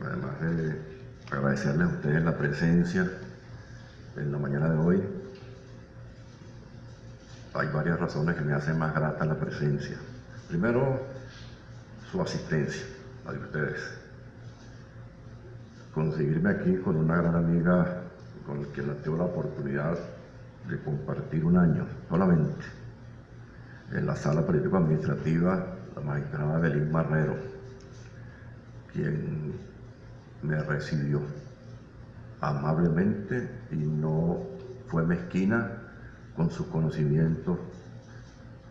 además de agradecerles a ustedes la presencia en la mañana de hoy, hay varias razones que me hacen más grata la presencia. Primero, su asistencia, la de ustedes. Conseguirme aquí con una gran amiga con la que tengo la oportunidad de compartir un año solamente en la sala político-administrativa, la magistrada Belín Marrero, quien me recibió amablemente y no fue mezquina con sus conocimientos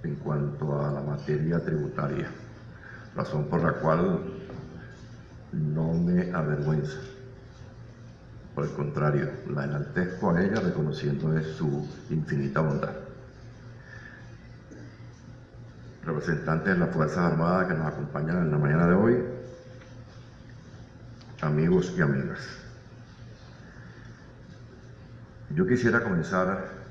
en cuanto a la materia tributaria, razón por la cual no me avergüenza. Por el contrario, la enaltezco a ella reconociendo su infinita bondad. Representantes de las Fuerzas Armadas que nos acompañan en la mañana de hoy, amigos y amigas. Yo quisiera comenzar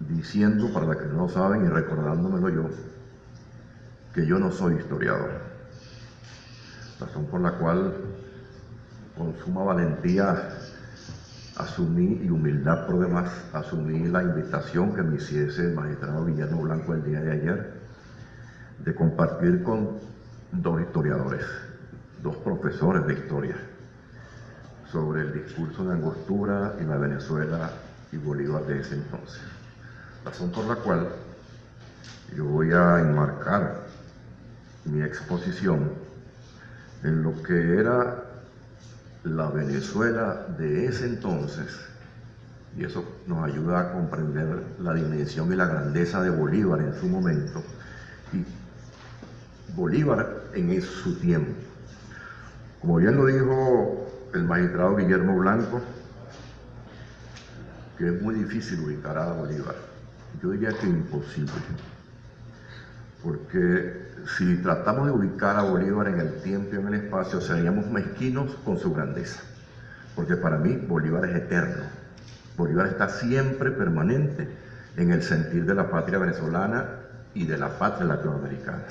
diciendo, para los que no lo saben y recordándomelo yo, que yo no soy historiador, razón por la cual con suma valentía asumí, y humildad por demás, asumí la invitación que me hiciese el magistrado Guillermo Blanco el día de ayer de compartir con dos historiadores, dos profesores de historia, sobre el discurso de Angostura y la Venezuela y Bolívar de ese entonces. Razón por la cual yo voy a enmarcar mi exposición en lo que era la Venezuela de ese entonces, y eso nos ayuda a comprender la dimensión y la grandeza de Bolívar en su momento, y Bolívar en su tiempo. Como bien lo dijo el magistrado Guillermo Blanco, que es muy difícil ubicar a Bolívar. Yo diría que imposible, porque si tratamos de ubicar a Bolívar en el tiempo y en el espacio, seríamos mezquinos con su grandeza, porque para mí Bolívar es eterno. Bolívar está siempre permanente en el sentir de la patria venezolana y de la patria latinoamericana,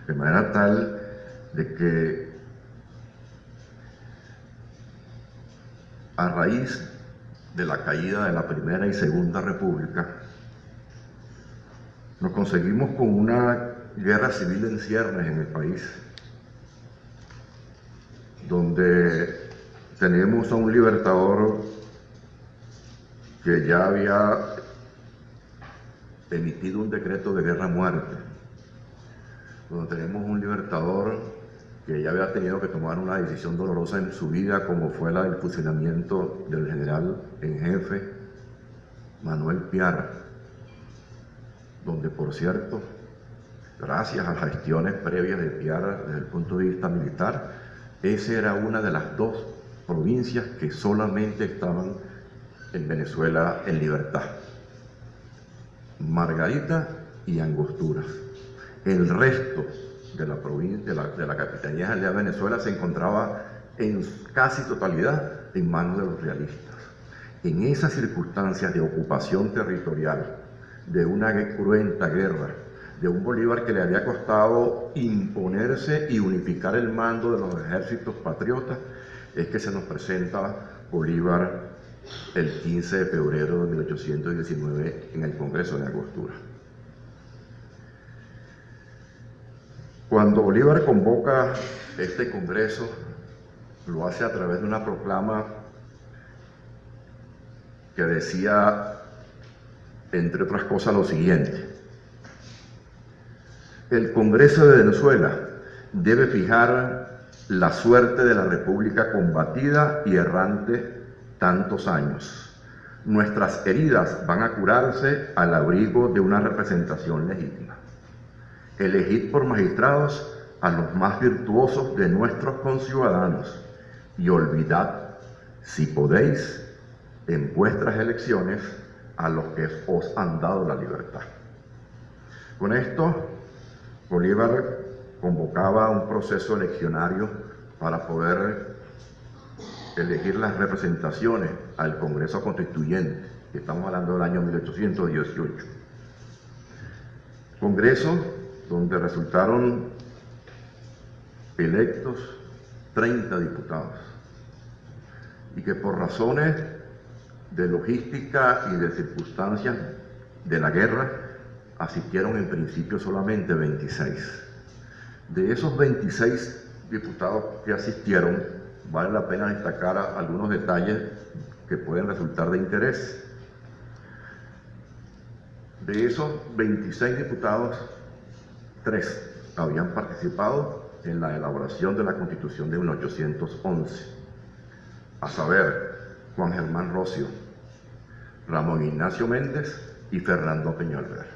de manera tal de que a raíz de la caída de la Primera y Segunda República, nos conseguimos con una guerra civil en ciernes en el país, donde tenemos a un libertador que ya había emitido un decreto de guerra a muerte, donde tenemos un libertador que ya había tenido que tomar una decisión dolorosa en su vida, como fue la del fusilamiento del general en jefe Manuel Piar, donde, por cierto, gracias a las gestiones previas de Piar desde el punto de vista militar, esa era una de las dos provincias que solamente estaban en Venezuela en libertad: Margarita y Angostura. El resto de la provincia, de la Capitanía General de Venezuela, se encontraba en casi totalidad en manos de los realistas. En esas circunstancias de ocupación territorial, de una cruenta guerra, de un Bolívar que le había costado imponerse y unificar el mando de los ejércitos patriotas, es que se nos presenta Bolívar el 15 de febrero de 1819 en el Congreso de Angostura. Cuando Bolívar convoca este Congreso, lo hace a través de una proclama que decía, entre otras cosas, lo siguiente: el Congreso de Venezuela debe fijar la suerte de la República combatida y errante tantos años. Nuestras heridas van a curarse al abrigo de una representación legítima. Elegid por magistrados a los más virtuosos de nuestros conciudadanos y olvidad, si podéis, en vuestras elecciones a los que os han dado la libertad. Con esto, Bolívar convocaba un proceso eleccionario para poder elegir las representaciones al Congreso Constituyente, que estamos hablando del año 1818. Congreso donde resultaron electos 30 diputados, y que por razones de logística y de circunstancias de la guerra asistieron en principio solamente 26. De esos 26 diputados que asistieron, vale la pena destacar algunos detalles que pueden resultar de interés. De esos 26 diputados, 3 habían participado en la elaboración de la Constitución de 1811, a saber, Juan Germán Rocio, Ramón Ignacio Méndez y Fernando Peñalver.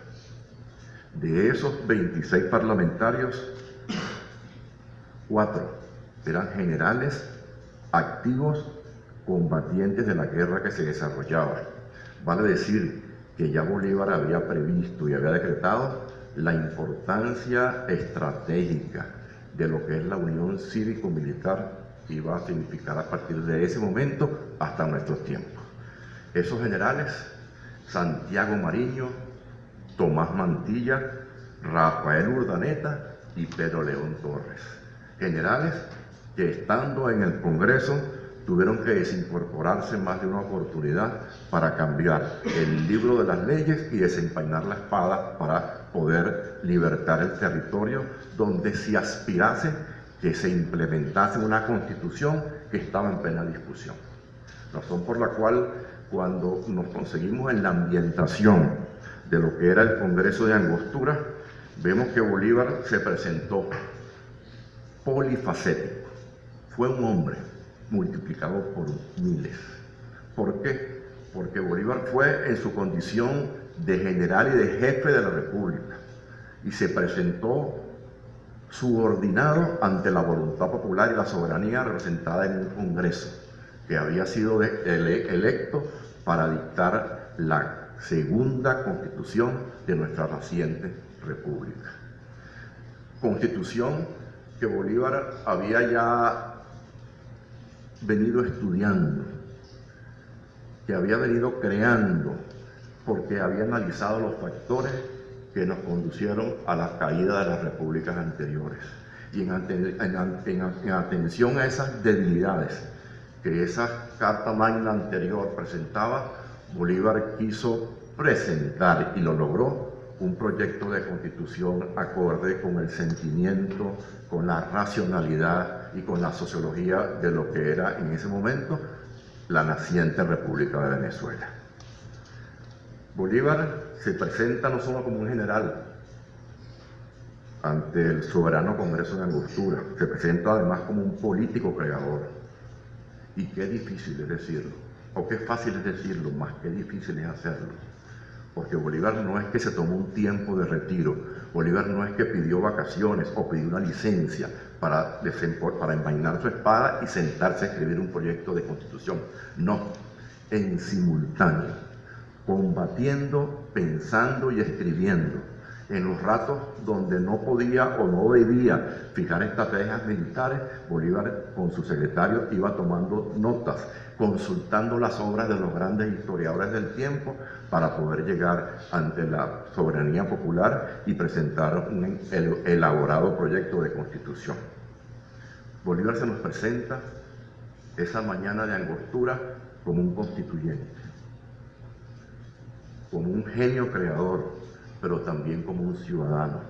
De esos 26 parlamentarios, 4 eran generales activos combatientes de la guerra que se desarrollaba. Vale decir que ya Bolívar había previsto y había decretado la importancia estratégica de lo que es la unión cívico-militar que iba a significar a partir de ese momento hasta nuestros tiempos. Esos generales, Santiago Mariño, Tomás Mantilla, Rafael Urdaneta y Pedro León Torres. Generales que estando en el Congreso tuvieron que desincorporarse más de una oportunidad para cambiar el libro de las leyes y desenvainar la espada para poder libertar el territorio donde se aspirase que se implementase una constitución que estaba en plena discusión. Razón por la cual cuando nos conseguimos en la ambientación de lo que era el Congreso de Angostura, vemos que Bolívar se presentó polifacético. Fue un hombre multiplicado por miles. ¿Por qué? Porque Bolívar fue en su condición de general y de jefe de la República y se presentó subordinado ante la voluntad popular y la soberanía representada en un Congreso que había sido electo para dictar la segunda constitución de nuestra reciente República. Constitución que Bolívar había ya venido estudiando, que había venido creando, porque había analizado los factores que nos conducieron a la caída de las repúblicas anteriores. Y en atención a esas debilidades que esa Carta Magna anterior presentaba, Bolívar quiso presentar, y lo logró, un proyecto de constitución acorde con el sentimiento, con la racionalidad y con la sociología de lo que era en ese momento la naciente República de Venezuela. Bolívar se presenta no solo como un general ante el soberano Congreso de Angostura, se presenta además como un político creador. Y qué difícil es decirlo, o qué fácil es decirlo, más que difícil es hacerlo. Porque Bolívar no es que se tomó un tiempo de retiro, Bolívar no es que pidió vacaciones o pidió una licencia para envainar su espada y sentarse a escribir un proyecto de constitución. No, en simultáneo, combatiendo, pensando y escribiendo. En los ratos donde no podía o no debía fijar estrategias militares, Bolívar con su secretario iba tomando notas, consultando las obras de los grandes historiadores del tiempo para poder llegar ante la soberanía popular y presentar un elaborado proyecto de constitución. Bolívar se nos presenta esa mañana de Angostura como un constituyente, como un genio creador, pero también como un ciudadano,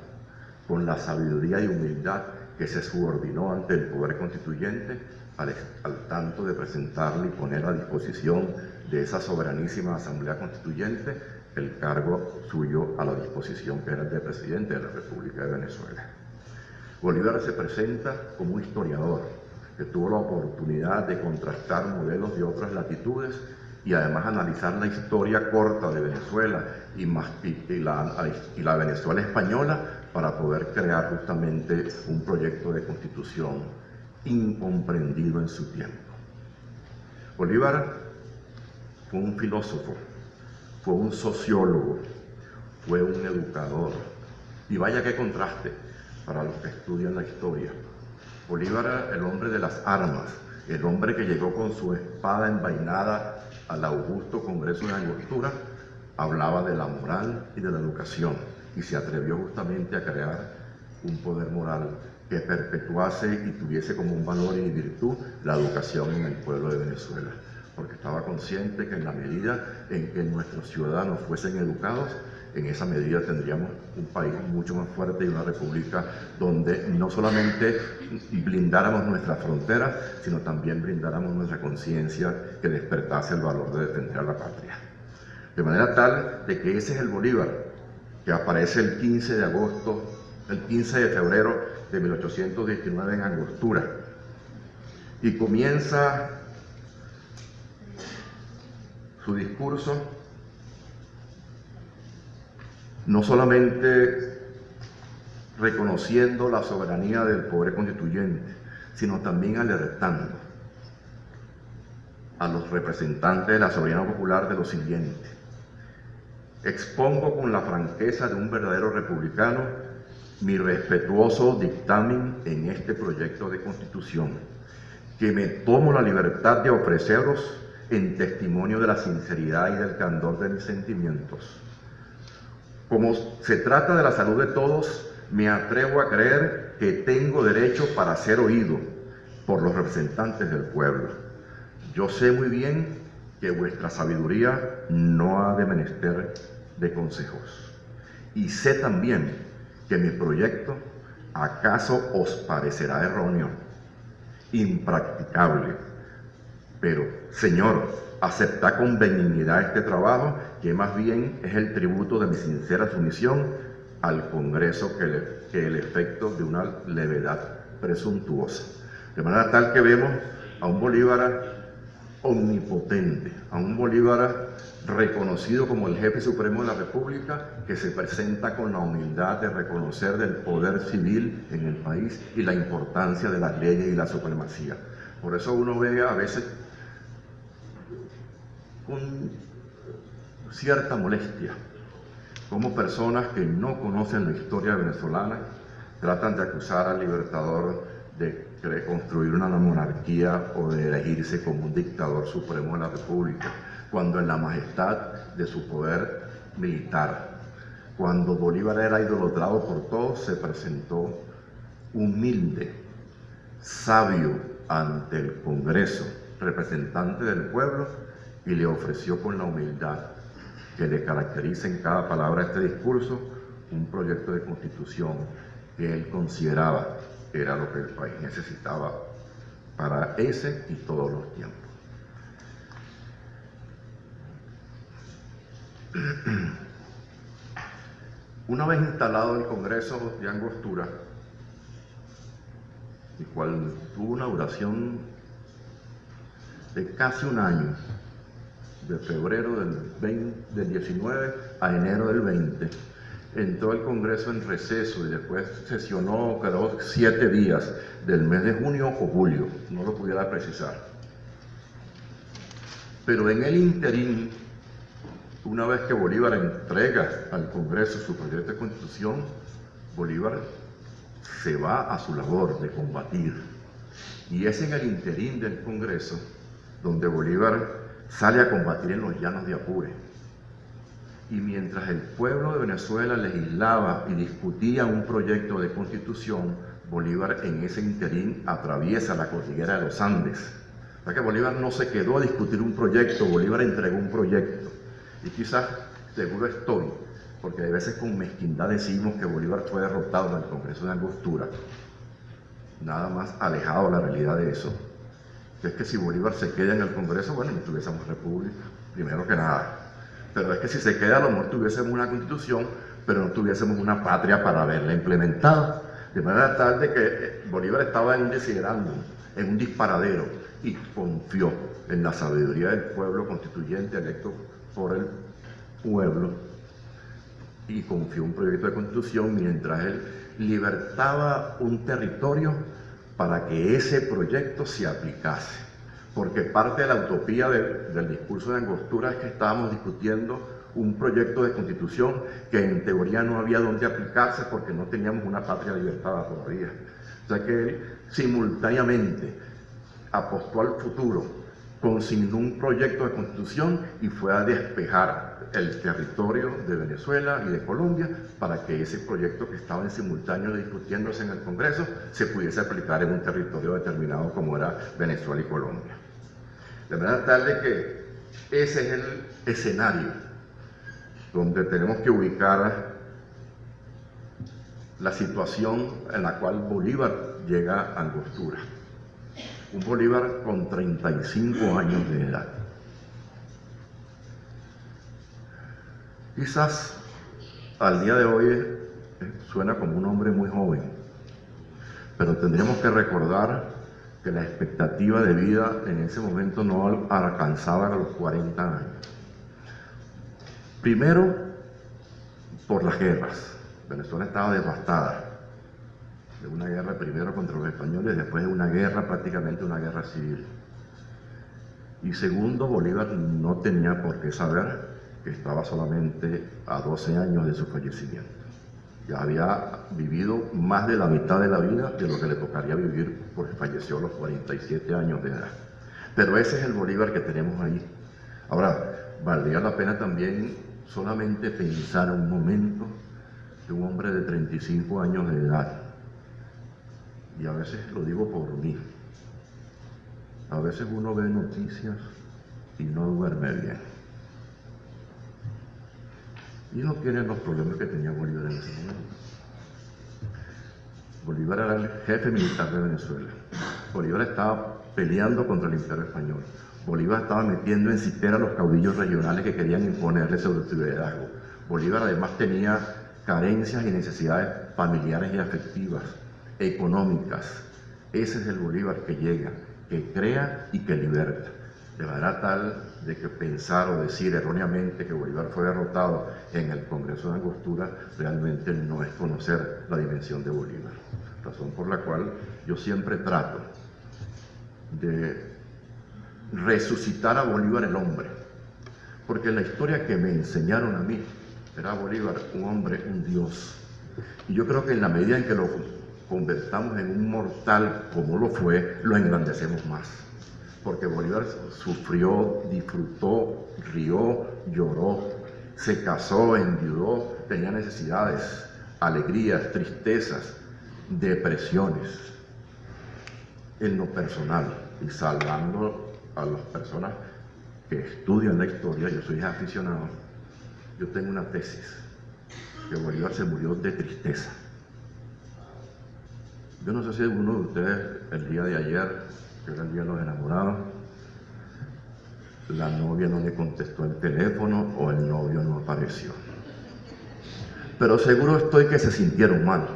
con la sabiduría y humildad que se subordinó ante el poder constituyente al tanto de presentarle y poner a disposición de esa soberanísima Asamblea Constituyente el cargo suyo a la disposición que era el de presidente de la República de Venezuela. Bolívar se presenta como un historiador que tuvo la oportunidad de contrastar modelos de otras latitudes y además analizar la historia corta de Venezuela y la Venezuela española para poder crear justamente un proyecto de constitución incomprendido en su tiempo. Bolívar fue un filósofo, fue un sociólogo, fue un educador. Y vaya qué contraste para los que estudian la historia. Bolívar era el hombre de las armas, el hombre que llegó con su espada envainada al augusto Congreso de Angostura, hablaba de la moral y de la educación y se atrevió justamente a crear un poder moral que perpetuase y tuviese como un valor y virtud la educación en el pueblo de Venezuela, porque estaba consciente que en la medida en que nuestros ciudadanos fuesen educados, en esa medida tendríamos un país mucho más fuerte y una república donde no solamente blindáramos nuestras fronteras, sino también blindáramos nuestra conciencia que despertase el valor de defender a la patria. De manera tal de que ese es el Bolívar que aparece el 15 de febrero de 1819 en Angostura y comienza su discurso no solamente reconociendo la soberanía del poder constituyente, sino también alertando a los representantes de la soberanía popular de lo siguiente: expongo con la franqueza de un verdadero republicano mi respetuoso dictamen en este proyecto de constitución, que me tomo la libertad de ofreceros en testimonio de la sinceridad y del candor de mis sentimientos. Como se trata de la salud de todos, me atrevo a creer que tengo derecho para ser oído por los representantes del pueblo. Yo sé muy bien que vuestra sabiduría no ha de menester de consejos. Y sé también que mi proyecto acaso os parecerá erróneo, impracticable. Pero, Señor, aceptad con benignidad este trabajo, que más bien es el tributo de mi sincera sumisión al Congreso que el efecto de una levedad presuntuosa. De manera tal que vemos a un Bolívar omnipotente, a un Bolívar reconocido como el jefe supremo de la República, que se presenta con la humildad de reconocer del poder civil en el país y la importancia de las leyes y la supremacía. Por eso uno ve a veces con cierta molestia como personas que no conocen la historia venezolana tratan de acusar al Libertador de construir una monarquía o de elegirse como un dictador supremo de la República, cuando en la majestad de su poder militar, cuando Bolívar era idolatrado por todos, se presentó humilde, sabio ante el Congreso, representante del pueblo, y le ofreció con la humildad que le caracteriza en cada palabra de este discurso un proyecto de constitución que él consideraba era lo que el país necesitaba para ese y todos los tiempos. Una vez instalado el Congreso de Angostura, el cual tuvo una duración de casi un año, de febrero del 19 a enero del 20, entró el Congreso en receso y después sesionó, quedó 7 días del mes de junio o julio, no lo pudiera precisar. Pero en el interín, una vez que Bolívar entrega al Congreso su proyecto de constitución, Bolívar se va a su labor de combatir. Y es en el interín del Congreso donde Bolívar sale a combatir en los llanos de Apure. Y mientras el pueblo de Venezuela legislaba y discutía un proyecto de constitución, Bolívar en ese interín atraviesa la cordillera de los Andes. O sea que Bolívar no se quedó a discutir un proyecto, Bolívar entregó un proyecto. Y quizás, seguro estoy, porque a veces con mezquindad decimos que Bolívar fue derrotado en el Congreso de Angostura, nada más alejado de la realidad de eso. Es que si Bolívar se queda en el Congreso, bueno, no tuviésemos república, primero que nada. Pero es que si se queda, a lo mejor tuviésemos una constitución, pero no tuviésemos una patria para haberla implementado. De manera tal de que Bolívar estaba en un desiderándum, en un disparadero, y confió en la sabiduría del pueblo constituyente electo por el pueblo, y confió un proyecto de constitución mientras él libertaba un territorio para que ese proyecto se aplicase. Porque parte de la utopía del discurso de Angostura es que estábamos discutiendo un proyecto de constitución que en teoría no había dónde aplicarse porque no teníamos una patria libertada todavía. O sea que él simultáneamente apostó al futuro consignó un proyecto de constitución y fue a despejar el territorio de Venezuela y de Colombia para que ese proyecto que estaba en simultáneo discutiéndose en el Congreso se pudiese aplicar en un territorio determinado como era Venezuela y Colombia. De manera tal de que ese es el escenario donde tenemos que ubicar la situación en la cual Bolívar llega a Angostura. Un Bolívar con 35 años de edad. Quizás al día de hoy suena como un hombre muy joven, pero tendríamos que recordar que la expectativa de vida en ese momento no alcanzaba a los 40 años. Primero, por las guerras. Venezuela estaba devastada de una guerra primero contra los españoles, después de una guerra, prácticamente una guerra civil. Y segundo, Bolívar no tenía por qué saber que estaba solamente a 12 años de su fallecimiento. Ya había vivido más de la mitad de la vida de lo que le tocaría vivir porque falleció a los 47 años de edad. Pero ese es el Bolívar que tenemos ahí. Ahora, valdría la pena también solamente pensar un momento de un hombre de 35 años de edad. Y a veces lo digo por mí. A veces uno ve noticias y no duerme bien. Y no tiene los problemas que tenía Bolívar en ese momento. Bolívar era el jefe militar de Venezuela. Bolívar estaba peleando contra el Imperio Español. Bolívar estaba metiendo en citera a los caudillos regionales que querían imponerle sobre su liderazgo. Bolívar además tenía carencias y necesidades familiares y afectivas, económicas. Ese es el Bolívar que llega, que crea y que liberta. De manera tal de que pensar o decir erróneamente que Bolívar fue derrotado en el Congreso de Angostura realmente no es conocer la dimensión de Bolívar. Razón por la cual yo siempre trato de resucitar a Bolívar el hombre, porque la historia que me enseñaron a mí era Bolívar un hombre, un dios. Y yo creo que en la medida en que lo convertamos en un mortal como lo fue, lo engrandecemos más. Porque Bolívar sufrió, disfrutó, rió, lloró, se casó, enviudó, tenía necesidades, alegrías, tristezas, depresiones, en lo personal, y salvando a las personas que estudian la historia. Yo soy aficionado, yo tengo una tesis, que Bolívar se murió de tristeza. Yo no sé si alguno de ustedes el día de ayer, que era el día de los enamorados, la novia no le contestó el teléfono o el novio no apareció. Pero seguro estoy que se sintieron mal.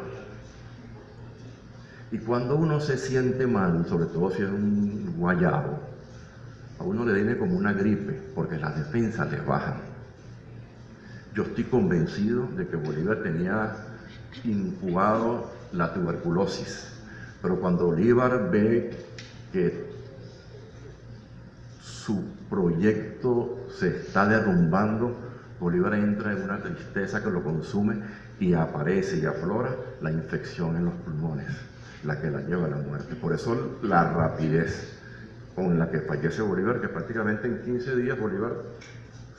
Y cuando uno se siente mal, sobre todo si es un guayabo, a uno le viene como una gripe, porque las defensas les bajan. Yo estoy convencido de que Bolívar tenía incubado la tuberculosis, pero cuando Bolívar ve que su proyecto se está derrumbando, Bolívar entra en una tristeza que lo consume y aparece y aflora la infección en los pulmones, la que la lleva a la muerte. Por eso la rapidez con la que fallece Bolívar, que prácticamente en 15 días Bolívar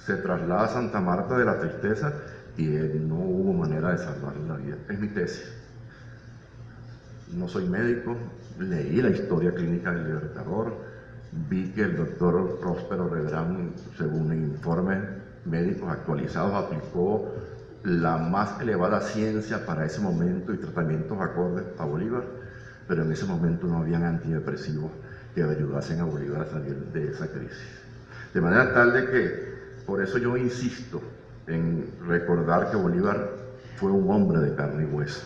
se traslada a Santa Marta de la tristeza y no hubo manera de salvarle la vida. Es mi tesis. No soy médico, leí la historia clínica del Libertador, vi que el doctor Próspero Rebrán, según informes médicos actualizados, aplicó la más elevada ciencia para ese momento y tratamientos acordes a Bolívar, pero en ese momento no habían antidepresivos que ayudasen a Bolívar a salir de esa crisis. De manera tal de que, por eso yo insisto en recordar que Bolívar fue un hombre de carne y hueso,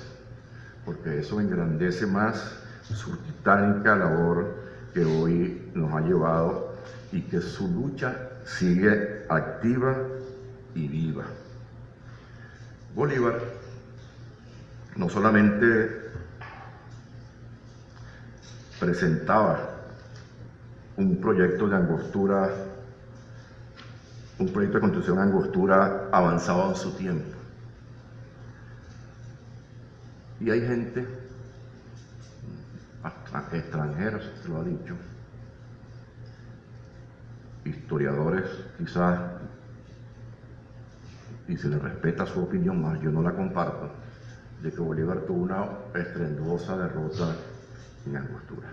porque eso engrandece más su titánica labor que hoy nos ha llevado y que su lucha sigue activa y viva. Bolívar no solamente presentaba un proyecto de Angostura, un proyecto de constitución de Angostura avanzado en su tiempo. Y hay gente, extranjeros, se lo ha dicho, historiadores quizás, y se le respeta su opinión, más yo no la comparto, de que Bolívar tuvo una estruendosa derrota en Angostura.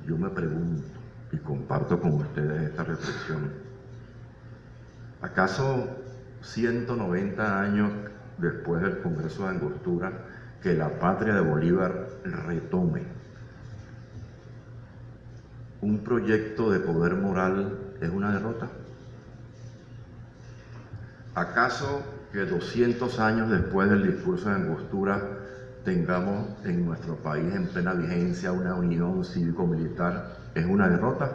Yo me pregunto, y comparto con ustedes esta reflexión, ¿acaso 190 años después del Congreso de Angostura, que la patria de Bolívar retome un proyecto de poder moral es una derrota? ¿Acaso que 200 años después del discurso de Angostura tengamos en nuestro país en plena vigencia una unión cívico-militar es una derrota?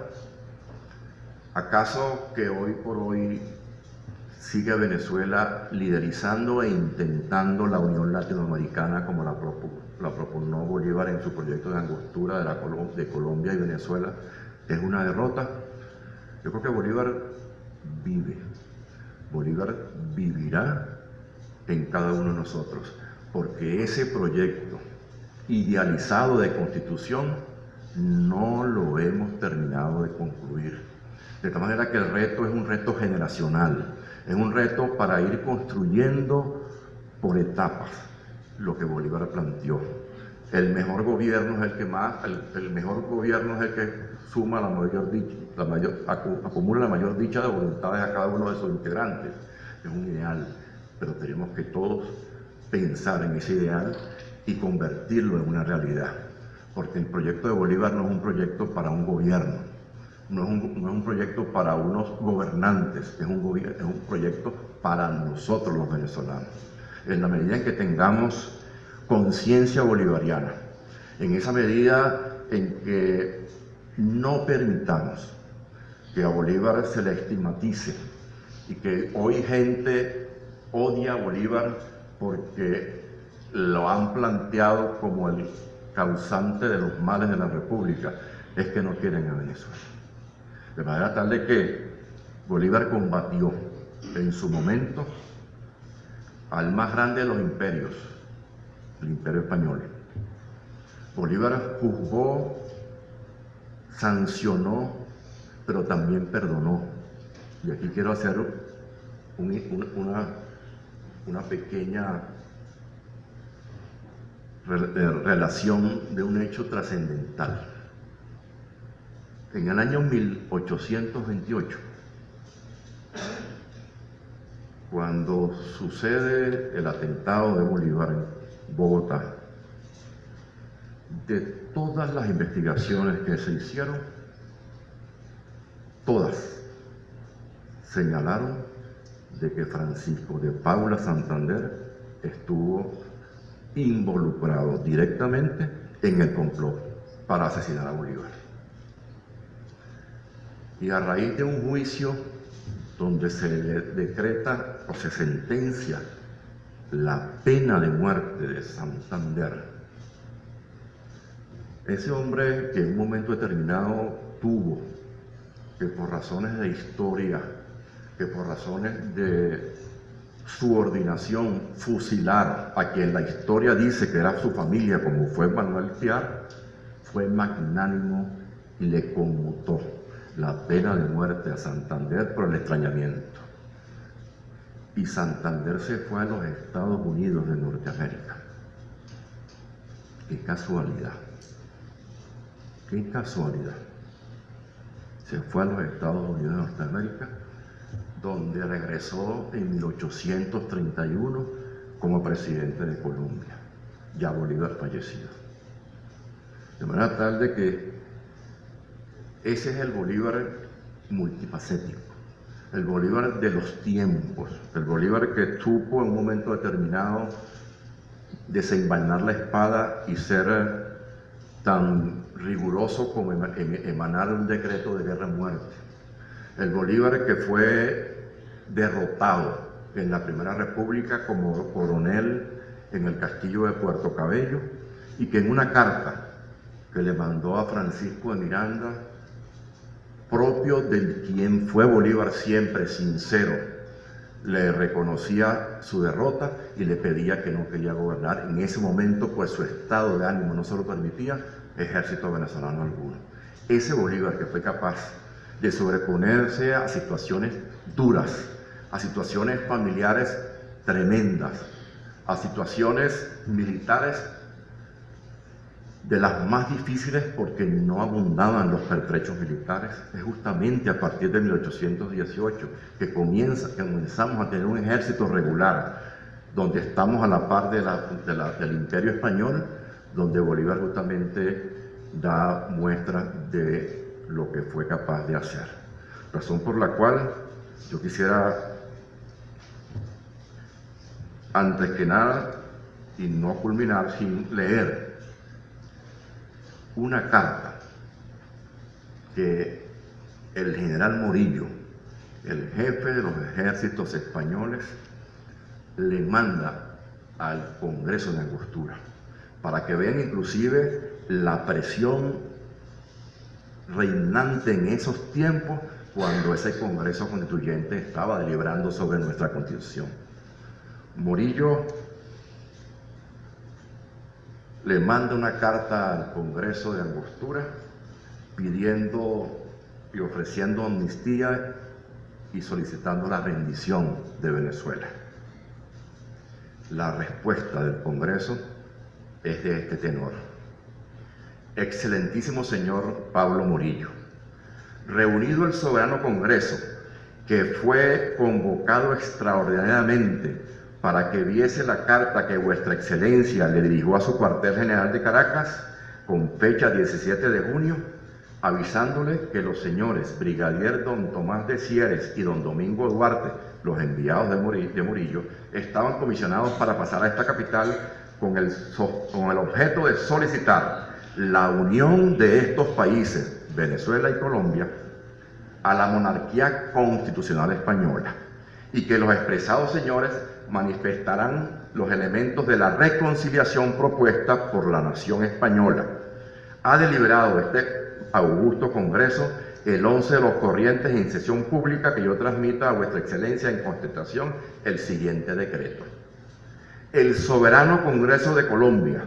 ¿Acaso que hoy por hoy sigue Venezuela liderizando e intentando la unión latinoamericana como la propugnó Bolívar en su proyecto de Angostura de Colombia y Venezuela es una derrota? Yo creo que Bolívar vive. Bolívar vivirá en cada uno de nosotros, porque ese proyecto idealizado de constitución no lo hemos terminado de concluir. De tal manera que el reto es un reto generacional, es un reto para ir construyendo por etapas lo que Bolívar planteó. El mejor gobierno es el mejor gobierno es el que suma acumula la mayor dicha de voluntades a cada uno de sus integrantes. Es un ideal, pero tenemos que todos pensar en ese ideal y convertirlo en una realidad. Porque el proyecto de Bolívar no es un proyecto para un gobierno, no es un proyecto para unos gobernantes, es un proyecto para nosotros los venezolanos. En la medida en que tengamos conciencia bolivariana, en esa medida en que no permitamos que a Bolívar se le estigmatice y que hoy gente odia a Bolívar porque lo han planteado como el causante de los males de la República, es que no quieren a Venezuela. De manera tal de que Bolívar combatió en su momento al más grande de los imperios, el Imperio Español. Bolívar juzgó, sancionó, pero también perdonó. Y aquí quiero hacer una pequeña relación de un hecho trascendental. En el año 1828, cuando sucede el atentado de Bolívar en Bogotá, de todas las investigaciones que se hicieron, todas señalaron de que Francisco de Paula Santander estuvo involucrado directamente en el complot para asesinar a Bolívar. Y a raíz de un juicio donde se le decreta o se sentencia la pena de muerte de Santander, ese hombre que en un momento determinado tuvo que por razones de historia, que por razones de subordinación fusilar a quien la historia dice que era su familia, como fue Manuel Piar, fue magnánimo y le conmutó la pena de muerte a Santander por el extrañamiento. Y Santander se fue a los Estados Unidos de Norteamérica. ¡Qué casualidad! ¡Qué casualidad! Se fue a los Estados Unidos de Norteamérica, donde regresó en 1831 como presidente de Colombia, ya Bolívar fallecido. De manera tal de que ese es el Bolívar multifacético, el Bolívar de los tiempos, el Bolívar que supo en un momento determinado desenvainar la espada y ser tan riguroso como emanar un decreto de guerra y muerte. El Bolívar que fue derrotado en la Primera República como coronel en el castillo de Puerto Cabello y que en una carta que le mandó a Francisco de Miranda, propio del quien fue Bolívar siempre sincero, le reconocía su derrota y le pedía que no quería gobernar. En ese momento, pues su estado de ánimo no se lo permitía, ejército venezolano alguno. Ese Bolívar que fue capaz de sobreponerse a situaciones duras, a situaciones familiares tremendas, a situaciones militares de las más difíciles porque no abundaban los pertrechos militares. Es justamente a partir de 1818 que comenzamos a tener un ejército regular, donde estamos a la par del Imperio Español, donde Bolívar justamente da muestras de lo que fue capaz de hacer. Razón por la cual yo quisiera, antes que nada, y no culminar sin leer una carta que el general Morillo, el jefe de los ejércitos españoles, le manda al Congreso de Angostura, para que vean inclusive la presión reinante en esos tiempos cuando ese Congreso Constituyente estaba deliberando sobre nuestra Constitución. Morillo le manda una carta al Congreso de Angostura pidiendo y ofreciendo amnistía y solicitando la rendición de Venezuela. La respuesta del Congreso es de este tenor: Excelentísimo señor Pablo Morillo, reunido el soberano Congreso, que fue convocado extraordinariamente para que viese la carta que vuestra excelencia le dirigió a su cuartel general de Caracas con fecha 17 de junio, avisándole que los señores brigadier don Tomás de Sieres y don Domingo Duarte, los enviados de Morillo, estaban comisionados para pasar a esta capital con el objeto de solicitar la unión de estos países, Venezuela y Colombia, a la monarquía constitucional española, y que los expresados señores manifestarán los elementos de la reconciliación propuesta por la nación española. Ha deliberado este augusto Congreso el 11 de los corrientes en sesión pública, que yo transmita a vuestra excelencia en contestación el siguiente decreto. El soberano Congreso de Colombia,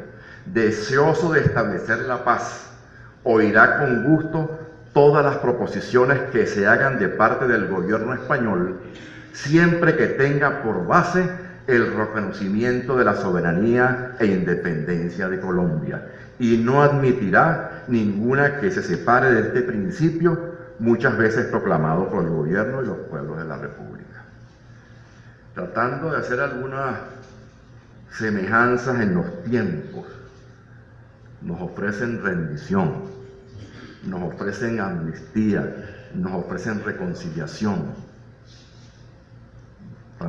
deseoso de establecer la paz, oirá con gusto todas las proposiciones que se hagan de parte del gobierno español, siempre que tenga por base el reconocimiento de la soberanía e independencia de Colombia, y no admitirá ninguna que se separe de este principio, muchas veces proclamado por el gobierno y los pueblos de la República. Tratando de hacer algunas semejanzas en los tiempos, nos ofrecen rendición, nos ofrecen amnistía, nos ofrecen reconciliación.